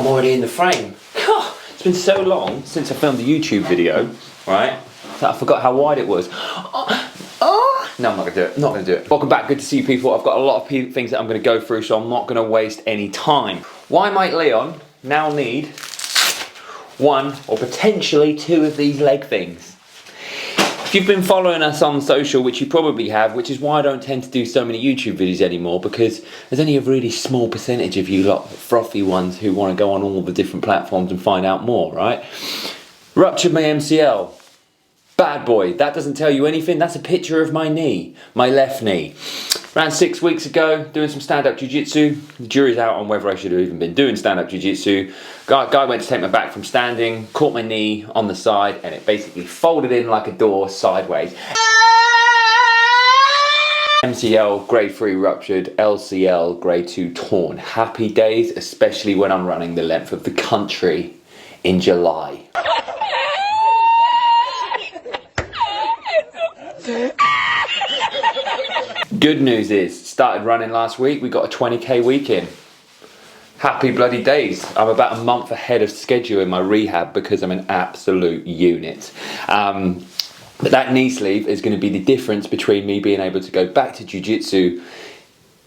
I'm already in the frame. It's been so long since I filmed a YouTube video, right, that I forgot how wide it was. No, I'm not gonna do it, not gonna do it. Welcome back, good to see you people. I've got a lot of things that I'm gonna go through, so I'm not gonna waste any time. Why might Leon now need one or potentially two of these leg things? If you've been following us on social, which you probably have, which is why I don't tend to do so many YouTube videos anymore, because there's only a really small percentage of you lot frothy ones who want to go on all the different platforms and find out more, right? Ruptured my MCL. Bad boy. That doesn't tell you anything. That's a picture of my knee, my left knee. Around 6 weeks ago, doing some stand-up jiu-jitsu. The jury's out on whether I should have even been doing stand-up jiu-jitsu. Guy went to take my back from standing, caught my knee on the side, and it basically folded in like a door sideways. MCL grade 3 ruptured, LCL grade 2 torn. Happy days, especially when I'm running the length of the country in July. Good news is, started running last week, we got a 20k week in. Happy bloody days. I'm about a month ahead of schedule in my rehab because I'm an absolute unit. But that knee sleeve is going to be the difference between me being able to go back to jiu-jitsu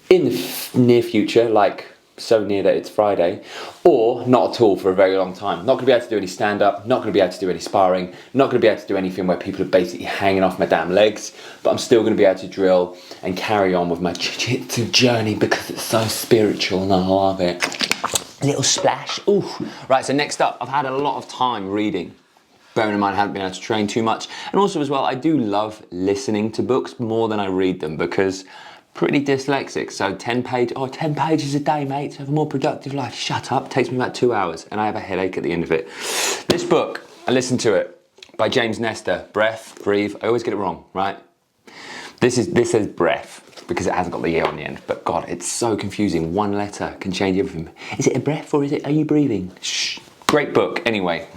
in the near future, like so near that it's Friday, or not at all for a very long time. Not going to be able to do any stand-up, not going to be able to do any sparring, not going to be able to do anything where people are basically hanging off my damn legs, but I'm still going to be able to drill and carry on with my jiu-jitsu journey because it's so spiritual and I love it. Little splash. Ooh. Right, so next up, I've had a lot of time reading. Bearing in mind I haven't been able to train too much. And also as well, I do love listening to books more than I read them because pretty dyslexic, so 10 pages a day, mate, to have a more productive life. Shut up, takes me about 2 hours, and I have a headache at the end of it. This book, I listened to it, by James Nestor, Breath, Breathe, I always get it wrong, right? This says breath, because it hasn't got the E on the end, but God, it's so confusing. One letter can change everything. Is it a breath, or are you breathing? Shh. Great book, anyway.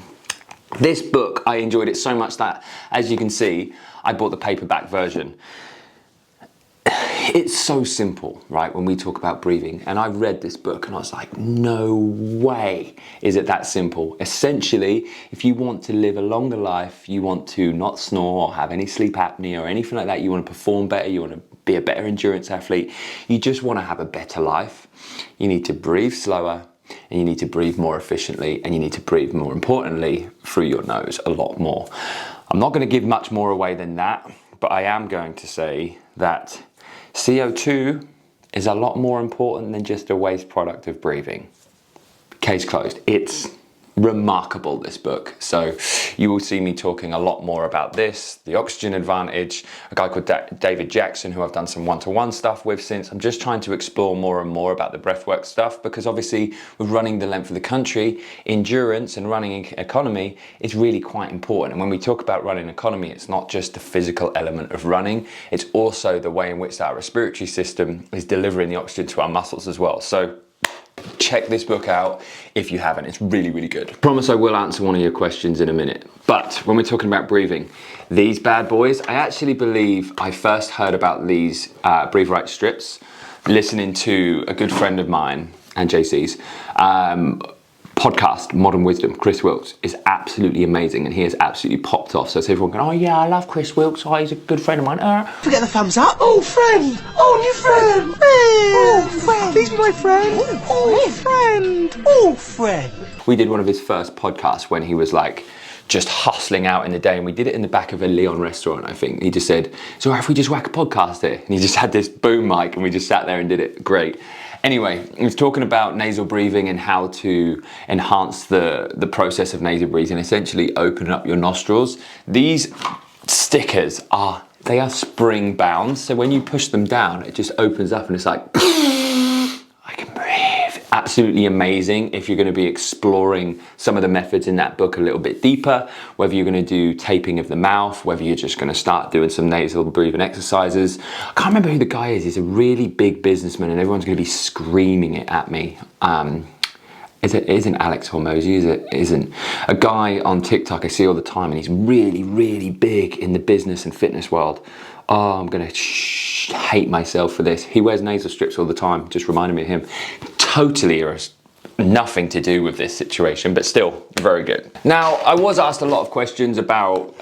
This book, I enjoyed it so much that, as you can see, I bought the paperback version. It's so simple, right, when we talk about breathing, and I read this book and I was like, no way is it that simple. Essentially, if you want to live a longer life, you want to not snore or have any sleep apnea or anything like that, you want to perform better, you want to be a better endurance athlete, you just want to have a better life, you need to breathe slower, and you need to breathe more efficiently, and you need to breathe, more importantly, through your nose a lot more. I'm not going to give much more away than that, but I am going to say that CO2 is a lot more important than just a waste product of breathing. Case closed. It's remarkable, this book. So you will see me talking a lot more about this, the oxygen advantage, a guy called David Jackson, who I've done some one-to-one stuff with since. I'm just trying to explore more and more about the breathwork stuff, because obviously with running the length of the country, endurance and running economy is really quite important. And when we talk about running economy, it's not just the physical element of running, it's also the way in which our respiratory system is delivering the oxygen to our muscles as well. So check this book out if you haven't. It's really, really good. I promise I will answer one of your questions in a minute. But when we're talking about breathing, these bad boys, I actually believe I first heard about these Breathe Right strips listening to a good friend of mine and JC's podcast, Modern Wisdom. Chris Wilkes is absolutely amazing and he has absolutely popped off. So it's everyone going, oh yeah, I love Chris Wilkes, oh he's a good friend of mine. Forget the thumbs up. Oh friend, oh new friend, oh friend, please be my friend, oh friend, oh friend. We did one of his first podcasts when he was like just hustling out in the day, and we did it in the back of a Leon restaurant, I think. He just said, so if we just whack a podcast here? And he just had this boom mic and we just sat there and did it. Great. Anyway, he was talking about nasal breathing and how to enhance the process of nasal breathing, essentially open up your nostrils. These stickers are spring bound, so when you push them down, it just opens up and it's like, I can breathe. Absolutely amazing if you're going to be exploring some of the methods in that book a little bit deeper, whether you're going to do taping of the mouth, whether you're just going to start doing some nasal breathing exercises. I can't remember who the guy is. He's a really big businessman and everyone's going to be screaming it at me. It isn't Alex Hormozy, is it? It isn't. A guy on TikTok I see all the time and he's really, really big in the business and fitness world. Oh, I'm gonna hate myself for this. He wears nasal strips all the time, just reminding me of him. Totally nothing to do with this situation, but still very good. Now, I was asked a lot of questions about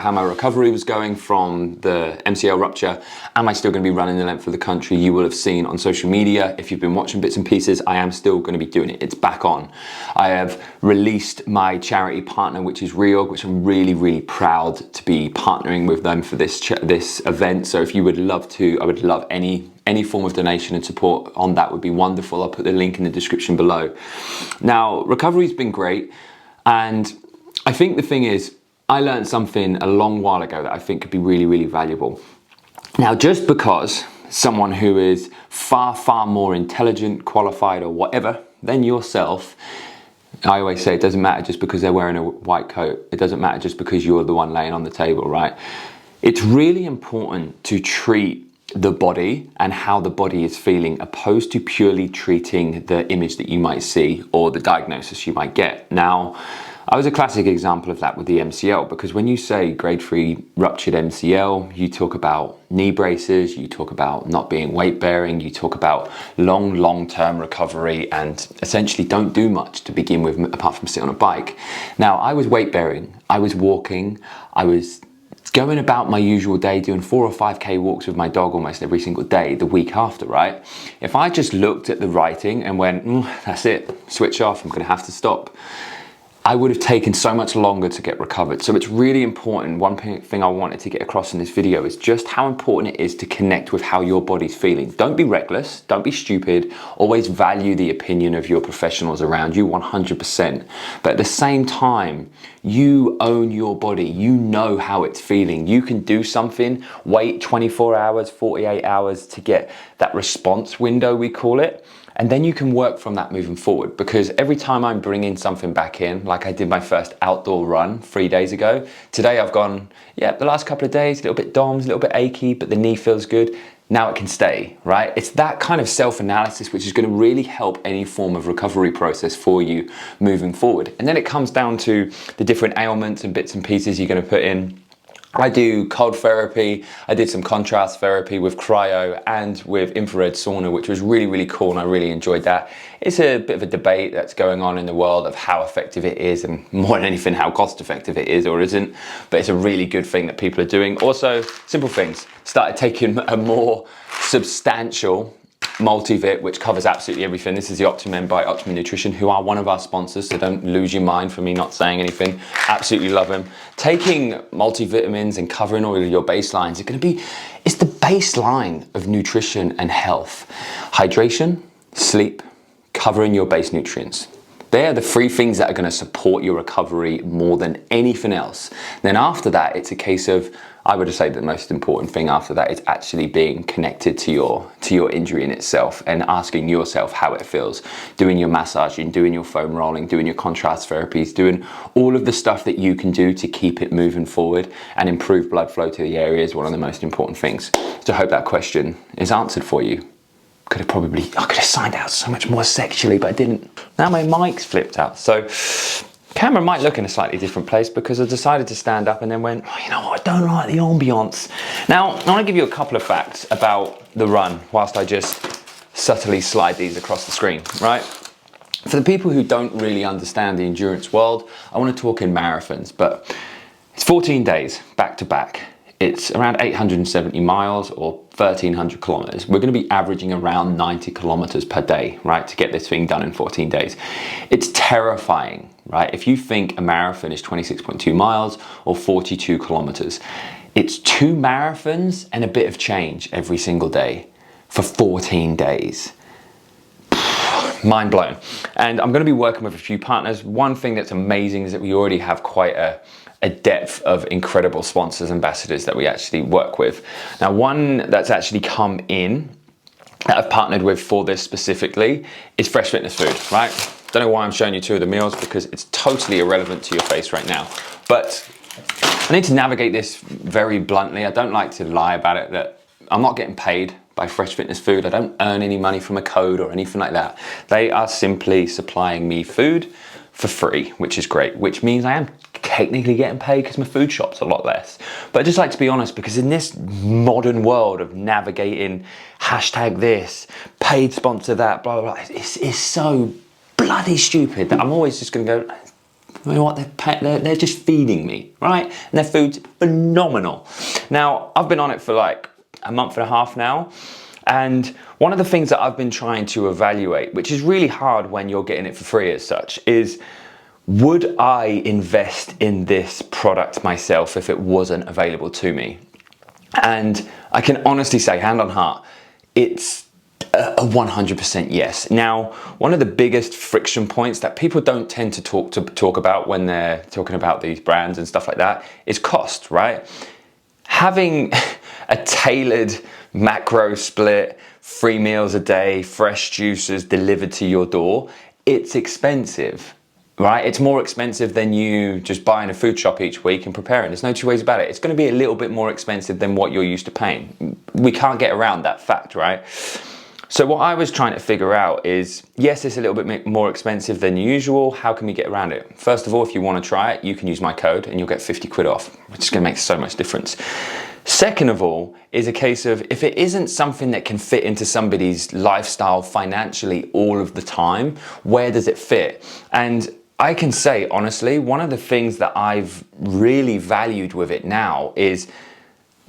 how my recovery was going from the MCL rupture. Am I still going to be running the length of the country? You will have seen on social media, if you've been watching bits and pieces, I am still going to be doing it. It's back on. I have released my charity partner, which is Reorg, which I'm really, really proud to be partnering with them for this event. So if you would love to, I would love any form of donation and support on that would be wonderful. I'll put the link in the description below. Now, recovery's been great, and I think the thing is, I learned something a long while ago that I think could be really, really valuable. Now, just because someone who is far, far more intelligent, qualified, or whatever than yourself, I always say it doesn't matter just because they're wearing a white coat. It doesn't matter just because you're the one laying on the table, right? It's really important to treat the body and how the body is feeling, opposed to purely treating the image that you might see or the diagnosis you might get. Now, I was a classic example of that with the MCL, because when you say grade 3 ruptured MCL, you talk about knee braces, you talk about not being weight bearing, you talk about long-term recovery, and essentially don't do much to begin with apart from sit on a bike. Now, I was weight bearing, I was walking, I was going about my usual day, doing 4 or 5K walks with my dog almost every single day the week after, right? If I just looked at the writing and went, that's it, switch off, I'm gonna have to stop, I would have taken so much longer to get recovered. So it's really important. One thing I wanted to get across in this video is just how important it is to connect with how your body's feeling. Don't be reckless, don't be stupid, always value the opinion of your professionals around you 100%. But at the same time, you own your body, you know how it's feeling. You can do something, wait 24 hours, 48 hours to get that response window, we call it. And then you can work from that moving forward, because every time I'm bringing something back in, like I did my first outdoor run 3 days ago, today I've gone, yeah, the last couple of days, a little bit DOMS, a little bit achy, but the knee feels good. Now it can stay, right? It's that kind of self-analysis which is going to really help any form of recovery process for you moving forward. And then it comes down to the different ailments and bits and pieces you're going to put in. I do cold therapy, I did some contrast therapy with cryo and with infrared sauna, which was really, really cool, and I really enjoyed that. It's a bit of a debate that's going on in the world of how effective it is, and more than anything, how cost effective it is or isn't, but it's a really good thing that people are doing. Also, simple things, started taking a more substantial multivit, which covers absolutely everything. This is the Optimum by Optimum Nutrition, who are one of our sponsors, so don't lose your mind for me not saying anything. Absolutely love them. Taking multivitamins and covering all of your baselines, it's the baseline of nutrition and health. Hydration, sleep, covering your base nutrients. They are the 3 things that are going to support your recovery more than anything else. Then after that, it's a case of, I would say the most important thing after that is actually being connected to your injury in itself and asking yourself how it feels. Doing your massaging, doing your foam rolling, doing your contrast therapies, doing all of the stuff that you can do to keep it moving forward and improve blood flow to the area is one of the most important things. So I hope that question is answered for you. I could have signed out so much more sexually, but I didn't. Now my mic's flipped out. So camera might look in a slightly different place because I decided to stand up and then went, oh, you know what, I don't like the ambiance. Now, I want to give you a couple of facts about the run whilst I just subtly slide these across the screen, right? For the people who don't really understand the endurance world, I want to talk in marathons, but it's 14 days back to back. It's around 870 miles or 1,300 kilometers. We're going to be averaging around 90 kilometers per day, right, to get this thing done in 14 days. It's terrifying, right? If you think a marathon is 26.2 miles or 42 kilometers, it's 2 marathons and a bit of change every single day for 14 days. Mind blown. And I'm going to be working with a few partners. One thing that's amazing is that we already have quite a depth of incredible sponsors, ambassadors that we actually work with. Now, one that's actually come in that I've partnered with for this specifically is Fresh Fitness Food, right? Don't know why I'm showing you 2 of the meals, because it's totally irrelevant to your face right now. But I need to navigate this very bluntly. I don't like to lie about it, that I'm not getting paid by Fresh Fitness Food. I don't earn any money from a code or anything like that. They are simply supplying me food for free, which is great, which means I am technically getting paid because my food shop's a lot less. But I just like to be honest, because in this modern world of navigating hashtag this, paid sponsor that, blah, blah, blah, it's so bloody stupid that I'm always just going to go, you know what, they're just feeding me, right? And their food's phenomenal. Now, I've been on it for like a month and a half now. And one of the things that I've been trying to evaluate, which is really hard when you're getting it for free as such, is would I invest in this product myself if it wasn't available to me? And I can honestly say, hand on heart, it's a 100% yes. Now, one of the biggest friction points that people don't tend to talk about when they're talking about these brands and stuff like that is cost, right? Having a tailored macro split, 3 meals a day, fresh juices delivered to your door, it's expensive, right? It's more expensive than you just buying a food shop each week and preparing. There's no two ways about it. It's going to be a little bit more expensive than what you're used to paying. We can't get around that fact, right? So what I was trying to figure out is, yes, it's a little bit more expensive than usual. How can we get around it? First of all, if you want to try it, you can use my code and you'll get 50 quid off, which is going to make so much difference. Second of all, is a case of if it isn't something that can fit into somebody's lifestyle financially all of the time, where does it fit? And I can say, honestly, one of the things that I've really valued with it now is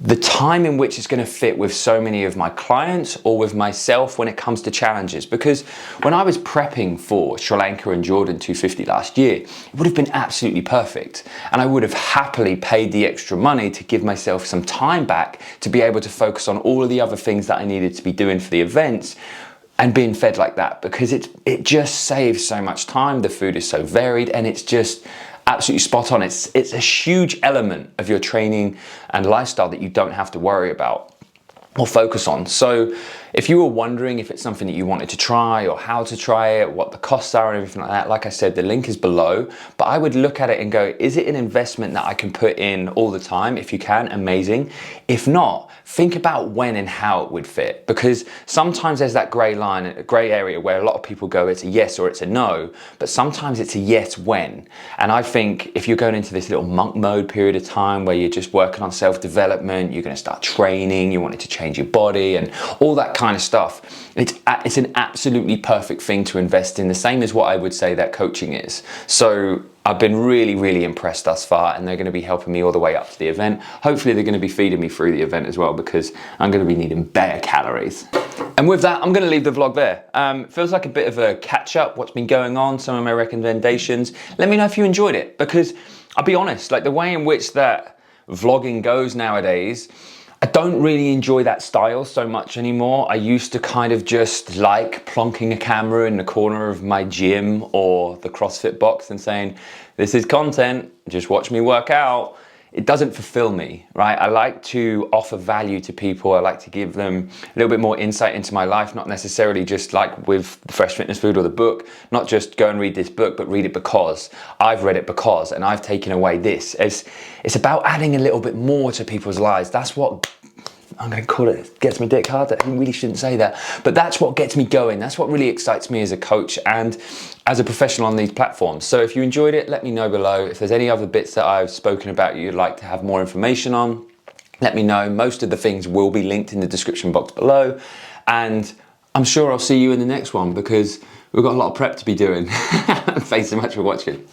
the time in which it's going to fit with so many of my clients or with myself when it comes to challenges. Because when I was prepping for Sri Lanka and Jordan 250 last year, it would have been absolutely perfect. And I would have happily paid the extra money to give myself some time back to be able to focus on all of the other things that I needed to be doing for the events and being fed like that, because it just saves so much time. The food is so varied and it's just absolutely spot on. It's a huge element of your training and lifestyle that you don't have to worry about or focus on. So if you were wondering if it's something that you wanted to try or how to try it, what the costs are and everything like that, like I said, the link is below. But I would look at it and go, is it an investment that I can put in all the time? If you can, amazing. If not, think about when and how it would fit, because sometimes there's that grey line, a grey area where a lot of people go, it's a yes or it's a no, but sometimes it's a yes when. And I think if you're going into this little monk mode period of time where you're just working on self-development, you're going to start training, you wanted to change your body and all that kind of stuff, it's an absolutely perfect thing to invest in, the same as what I would say that coaching is. So I've been really, really impressed thus far, and they're going to be helping me all the way up to the event. Hopefully they're going to be feeding me through the event as well, because I'm going to be needing better calories. And with that, I'm going to leave the vlog there. Feels like a bit of a catch up, what's been going on, some of my recommendations. Let me know if you enjoyed it, because I'll be honest, like the way in which that vlogging goes nowadays, I don't really enjoy that style so much anymore. I used to kind of just like plonking a camera in the corner of my gym or the CrossFit box and saying, this is content, just watch me work out. It doesn't fulfill me, right? I like to offer value to people. I like to give them a little bit more insight into my life, not necessarily just like with the Fresh Fitness Food or the book, not just go and read this book, but read it because I've read it because, and I've taken away this. It's about adding a little bit more to people's lives. That's what I'm going to call it, gets my dick hard. I really shouldn't say that, but that's what gets me going. That's what really excites me as a coach and as a professional on these platforms. So if you enjoyed it, let me know below. If there's any other bits that I've spoken about you'd like to have more information on, let me know. Most of the things will be linked in the description box below, and I'm sure I'll see you in the next one, because we've got a lot of prep to be doing. Thanks so much for watching.